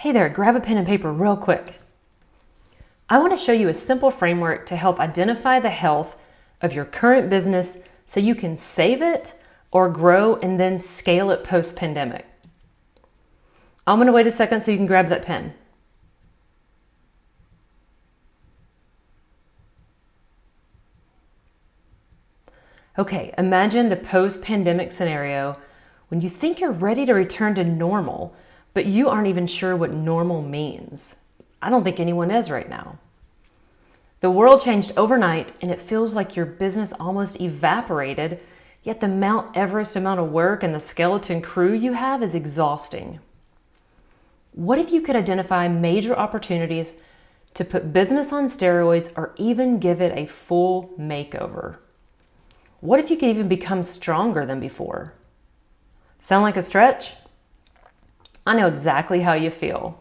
Hey there, grab a pen and paper real quick. I want to show you a simple framework to help identify the health of your current business so you can save it or grow and then scale it post-pandemic. I'm going to wait a second so you can grab that pen. Okay, imagine the post-pandemic scenario when you think you're ready to return to normal, but you aren't even sure what normal means. I don't think anyone is right now. The world changed overnight and it feels like your business almost evaporated, yet the Mount Everest amount of work and the skeleton crew you have is exhausting. What if you could identify major opportunities to put business on steroids or even give it a full makeover? What if you could even become stronger than before? Sound like a stretch? I know exactly how you feel.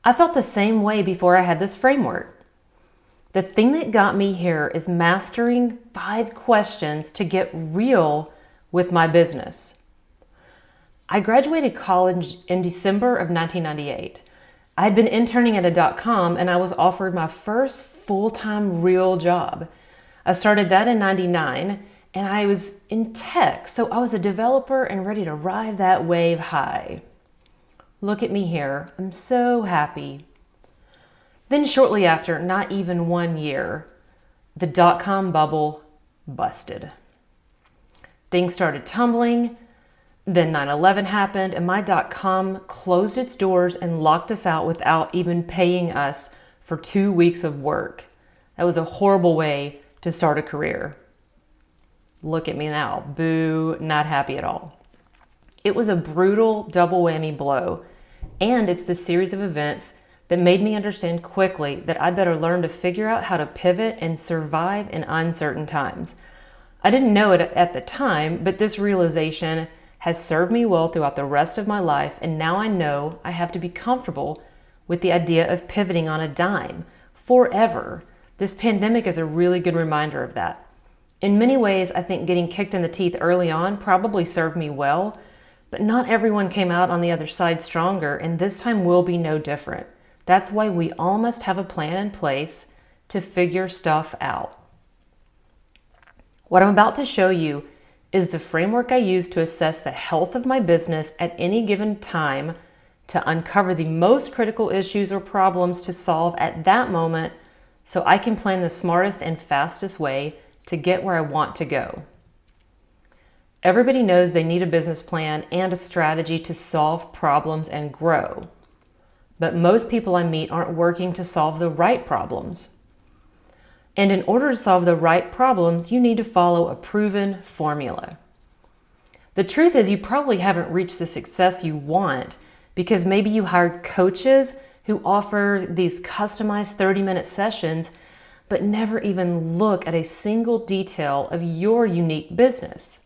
I felt the same way before I had this framework. The thing that got me here is mastering 5 questions to get real with my business. I graduated college in December of 1998. I had been interning at a .com and I was offered my first full-time real job. I started that in 99 and I was in tech, so I was a developer and ready to ride that wave high. Look at me here, I'm so happy. Then shortly after, not even 1 year, the .com bubble busted. Things started tumbling, then 9/11 happened and my .com closed its doors and locked us out without even paying us for 2 weeks of work. That was a horrible way to start a career. Look at me now, boo, not happy at all. It was a brutal double whammy blow, and it's the series of events that made me understand quickly that I'd better learn to figure out how to pivot and survive in uncertain times. I didn't know it at the time, but this realization has served me well throughout the rest of my life, and now I know I have to be comfortable with the idea of pivoting on a dime forever. This pandemic is a really good reminder of that. In many ways, I think getting kicked in the teeth early on probably served me well, but not everyone came out on the other side stronger, and this time will be no different. That's why we all must have a plan in place to figure stuff out. What I'm about to show you is the framework I use to assess the health of my business at any given time to uncover the most critical issues or problems to solve at that moment so I can plan the smartest and fastest way to get where I want to go. Everybody knows they need a business plan and a strategy to solve problems and grow. But most people I meet aren't working to solve the right problems. And in order to solve the right problems, you need to follow a proven formula. The truth is you probably haven't reached the success you want because maybe you hired coaches who offer these customized 30-minute sessions but never even look at a single detail of your unique business.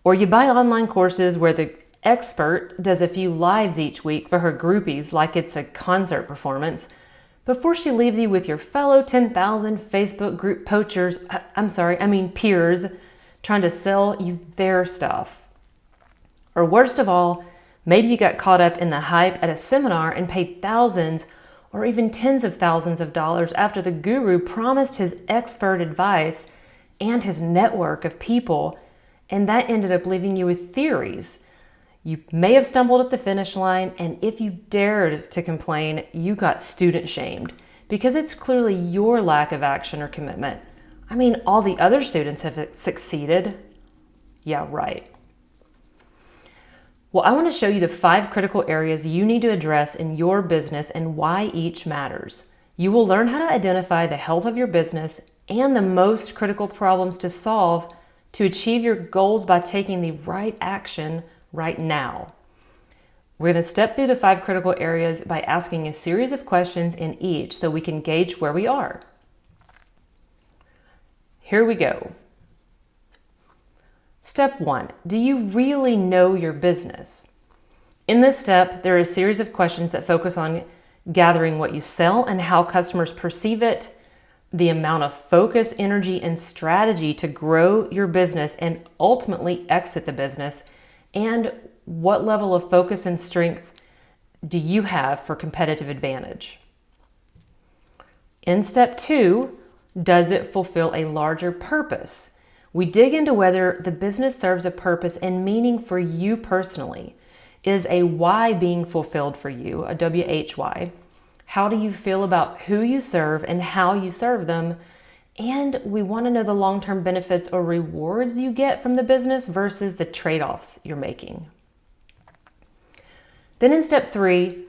Or you buy online courses where the expert does a few lives each week for her groupies like it's a concert performance before she leaves you with your fellow 10,000 Facebook group peers trying to sell you their stuff. Or worst of all, maybe you got caught up in the hype at a seminar and paid thousands or even tens of thousands of dollars after the guru promised his expert advice and his network of people, and that ended up leaving you with theories. You may have stumbled at the finish line, and if you dared to complain, you got student shamed because it's clearly your lack of action or commitment. I mean, all the other students have succeeded. Yeah, right. Well, I want to show you the 5 critical areas you need to address in your business and why each matters. You will learn how to identify the health of your business and the most critical problems to solve to achieve your goals by taking the right action right now. We're going to step through the 5 critical areas by asking a series of questions in each so we can gauge where we are. Here we go. Step 1, do you really know your business? In this step, there are a series of questions that focus on gathering what you sell and how customers perceive it, the amount of focus, energy, and strategy to grow your business and ultimately exit the business, and what level of focus and strength do you have for competitive advantage? In step 2, does it fulfill a larger purpose? We dig into whether the business serves a purpose and meaning for you personally. Is a why being fulfilled for you, a WHY? How do you feel about who you serve and how you serve them? And we want to know the long-term benefits or rewards you get from the business versus the trade-offs you're making. Then in step 3,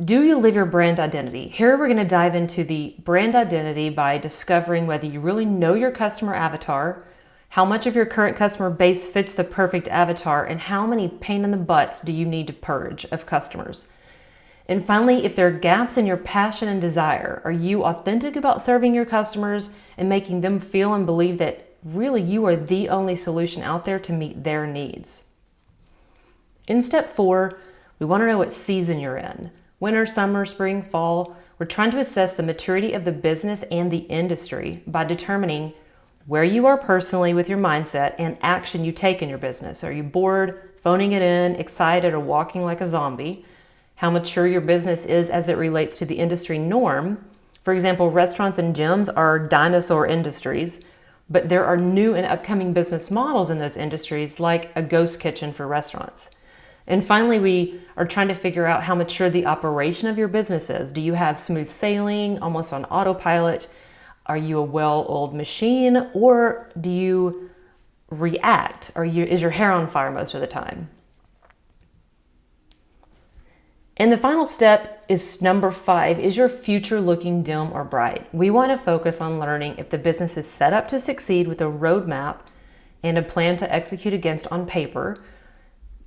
do you live your brand identity? Here we're going to dive into the brand identity by discovering whether you really know your customer avatar, how much of your current customer base fits the perfect avatar, and how many pain in the butts do you need to purge of customers. And finally, if there are gaps in your passion and desire, are you authentic about serving your customers and making them feel and believe that really you are the only solution out there to meet their needs? In step 4, we want to know what season you're in. Winter, summer, spring, fall. We're trying to assess the maturity of the business and the industry by determining where you are personally with your mindset and action you take in your business. Are you bored, phoning it in, excited, or walking like a zombie? How mature your business is as it relates to the industry norm. For example, restaurants and gyms are dinosaur industries, but there are new and upcoming business models in those industries, like a ghost kitchen for restaurants. And finally, we are trying to figure out how mature the operation of your business is. Do you have smooth sailing, almost on autopilot? Are you a well-oiled machine, or do you react? Is your hair on fire most of the time? And the final step is number 5. Is your future looking dim or bright? We want to focus on learning if the business is set up to succeed with a roadmap and a plan to execute against on paper.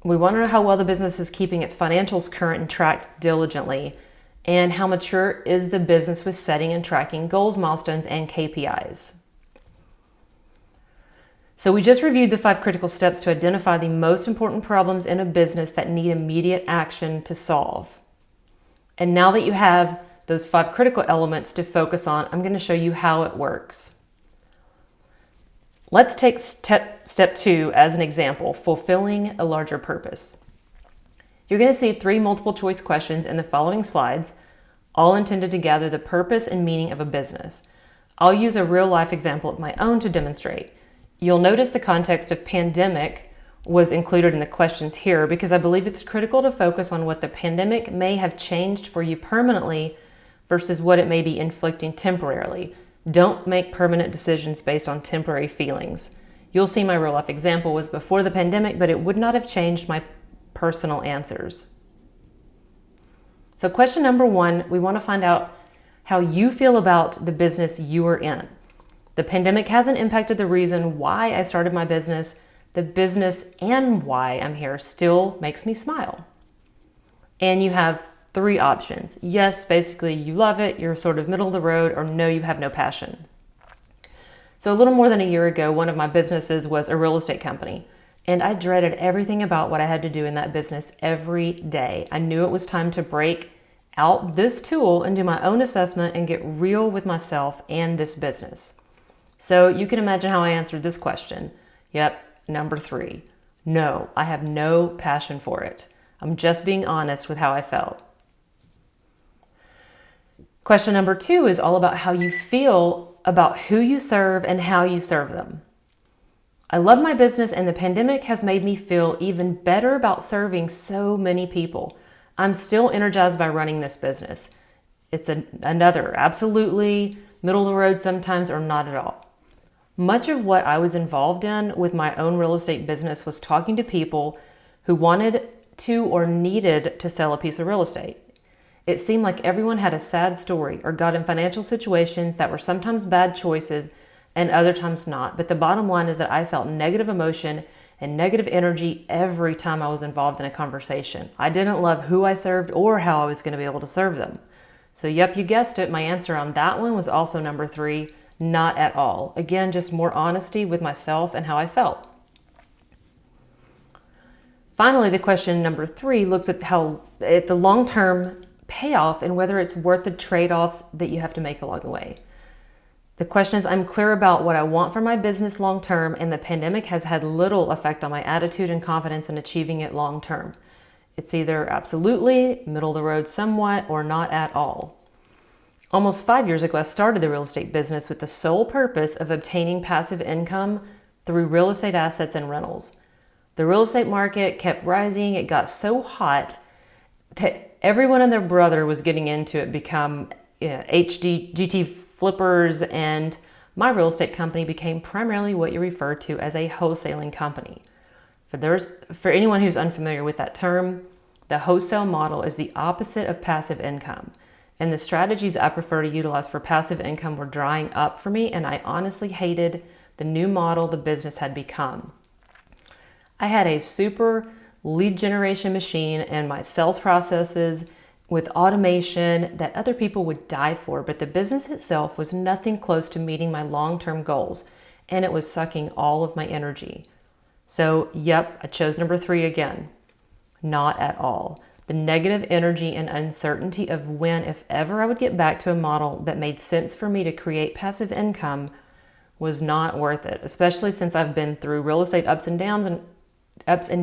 We want to know how well the business is keeping its financials current and tracked diligently, and how mature is the business with setting and tracking goals, milestones, and KPIs. So we just reviewed the 5 critical steps to identify the most important problems in a business that need immediate action to solve. And now that you have those 5 critical elements to focus on, I'm going to show you how it works. Let's take step 2 as an example, fulfilling a larger purpose. You're going to see 3 multiple choice questions in the following slides, all intended to gather the purpose and meaning of a business. I'll use a real life example of my own to demonstrate. You'll notice the context of pandemic was included in the questions here because I believe it's critical to focus on what the pandemic may have changed for you permanently versus what it may be inflicting temporarily. Don't make permanent decisions based on temporary feelings. You'll see my real life example was before the pandemic, but it would not have changed my personal answers. So question number 1, we want to find out how you feel about the business you are in. The pandemic hasn't impacted the reason why I started my business. The business and why I'm here still makes me smile. And you have 3 options. Yes, basically you love it, you're sort of middle of the road, or no, you have no passion. So a little more than a year ago, one of my businesses was a real estate company, and I dreaded everything about what I had to do in that business every day. I knew it was time to break out this tool and do my own assessment and get real with myself and this business. So you can imagine how I answered this question. Yep, number 3. No, I have no passion for it. I'm just being honest with how I felt. Question number 2 is all about how you feel about who you serve and how you serve them. I love my business, and the pandemic has made me feel even better about serving so many people. I'm still energized by running this business. It's another absolutely middle of the road sometimes, or not at all. Much of what I was involved in with my own real estate business was talking to people who wanted to or needed to sell a piece of real estate. It seemed like everyone had a sad story or got in financial situations that were sometimes bad choices and other times not. But the bottom line is that I felt negative emotion and negative energy every time I was involved in a conversation. I didn't love who I served or how I was going to be able to serve them. So yep, you guessed it. My answer on that one was also number 3, not at all. Again, just more honesty with myself and how I felt. Finally, the question number 3 looks at the long-term payoff and whether it's worth the trade-offs that you have to make along the way. The question is, I'm clear about what I want for my business long-term, and the pandemic has had little effect on my attitude and confidence in achieving it long-term. It's either absolutely, middle of the road somewhat, or not at all. Almost 5 years ago, I started the real estate business with the sole purpose of obtaining passive income through real estate assets and rentals. The real estate market kept rising. It got so hot that everyone and their brother was getting into it, become GT flippers, and my real estate company became primarily what you refer to as a wholesaling company. For anyone who's unfamiliar with that term, the wholesale model is the opposite of passive income. And the strategies I prefer to utilize for passive income were drying up for me, and I honestly hated the new model the business had become. I had a super lead generation machine and my sales processes with automation that other people would die for, but the business itself was nothing close to meeting my long-term goals, and it was sucking all of my energy. So, yep, I chose number 3 again. Not at all. The negative energy and uncertainty of when, if ever, I would get back to a model that made sense for me to create passive income was not worth it, especially since I've been through real estate ups and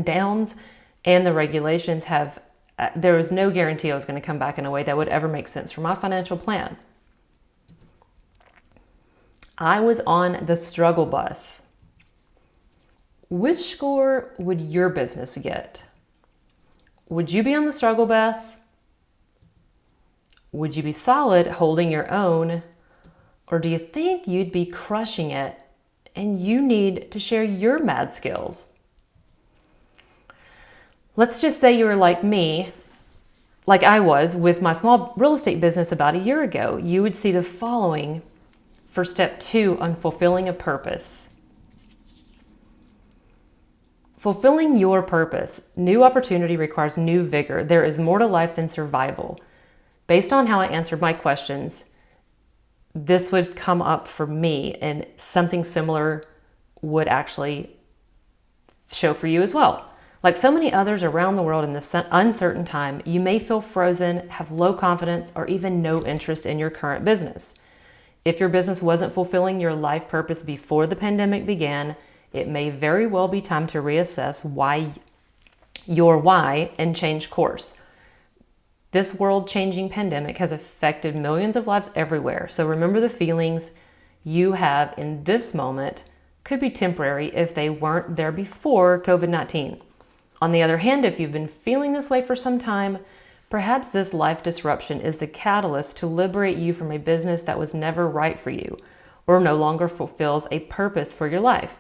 downs, and the regulations there was no guarantee I was going to come back in a way that would ever make sense for my financial plan. I was on the struggle bus. Which score would your business get? Would you be on the struggle bus? Would you be solid holding your own? Or do you think you'd be crushing it and you need to share your mad skills? Let's just say you were like me, like I was with my small real estate business about a year ago. You would see the following for step 2 on fulfilling a purpose. Fulfilling your purpose. New opportunity requires new vigor. There is more to life than survival. Based on how I answered my questions, this would come up for me, and something similar would actually show for you as well. Like so many others around the world in this uncertain time, you may feel frozen, have low confidence, or even no interest in your current business. If your business wasn't fulfilling your life purpose before the pandemic began, it may very well be time to reassess your why and change course. This world-changing pandemic has affected millions of lives everywhere, so remember the feelings you have in this moment could be temporary if they weren't there before COVID-19. On the other hand, if you've been feeling this way for some time, perhaps this life disruption is the catalyst to liberate you from a business that was never right for you or no longer fulfills a purpose for your life.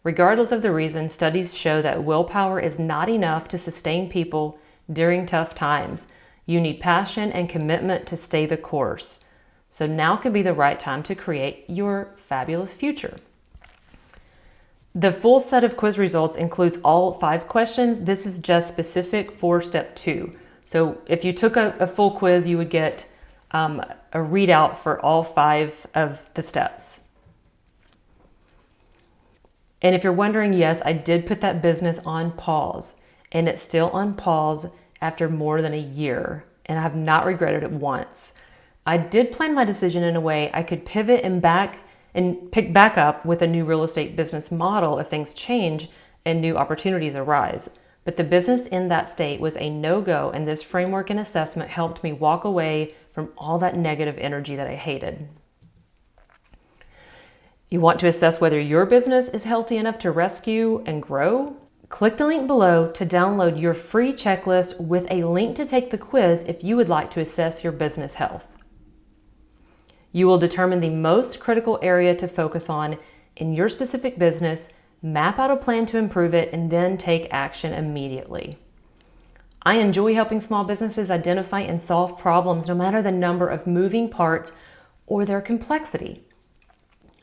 Regardless of the reason, studies show that willpower is not enough to sustain people during tough times. You need passion and commitment to stay the course. So now could be the right time to create your fabulous future. The full set of quiz results includes all 5 questions. This is just specific for step 2. So if you took a full quiz, you would get a readout for all 5 of the steps. And if you're wondering, yes, I did put that business on pause, and it's still on pause after more than a year, and I have not regretted it once. I did plan my decision in a way I could pivot and pick back up with a new real estate business model if things change and new opportunities arise. But the business in that state was a no-go, and this framework and assessment helped me walk away from all that negative energy that I hated. You want to assess whether your business is healthy enough to rescue and grow? Click the link below to download your free checklist with a link to take the quiz if you would like to assess your business health. You will determine the most critical area to focus on in your specific business, map out a plan to improve it, and then take action immediately. I enjoy helping small businesses identify and solve problems no matter the number of moving parts or their complexity.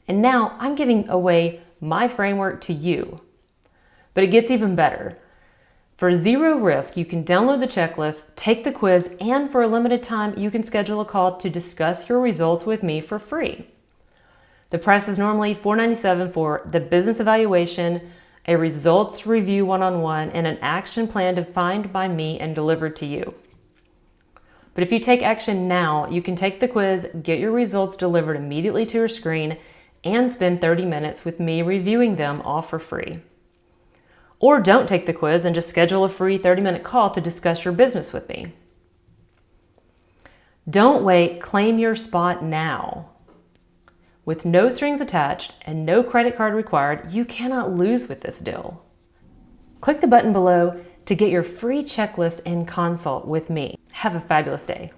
And now I'm giving away my framework to you. But it gets even better. For 0 risk, you can download the checklist, take the quiz, and for a limited time, you can schedule a call to discuss your results with me for free. The price is normally $497 for the business evaluation, a results review one-on-one, and an action plan defined by me and delivered to you. But if you take action now, you can take the quiz, get your results delivered immediately to your screen, and spend 30 minutes with me reviewing them all for free. Or don't take the quiz and just schedule a free 30-minute call to discuss your business with me. Don't wait, claim your spot now. With no strings attached and no credit card required, you cannot lose with this deal. Click the button below to get your free checklist and consult with me. Have a fabulous day.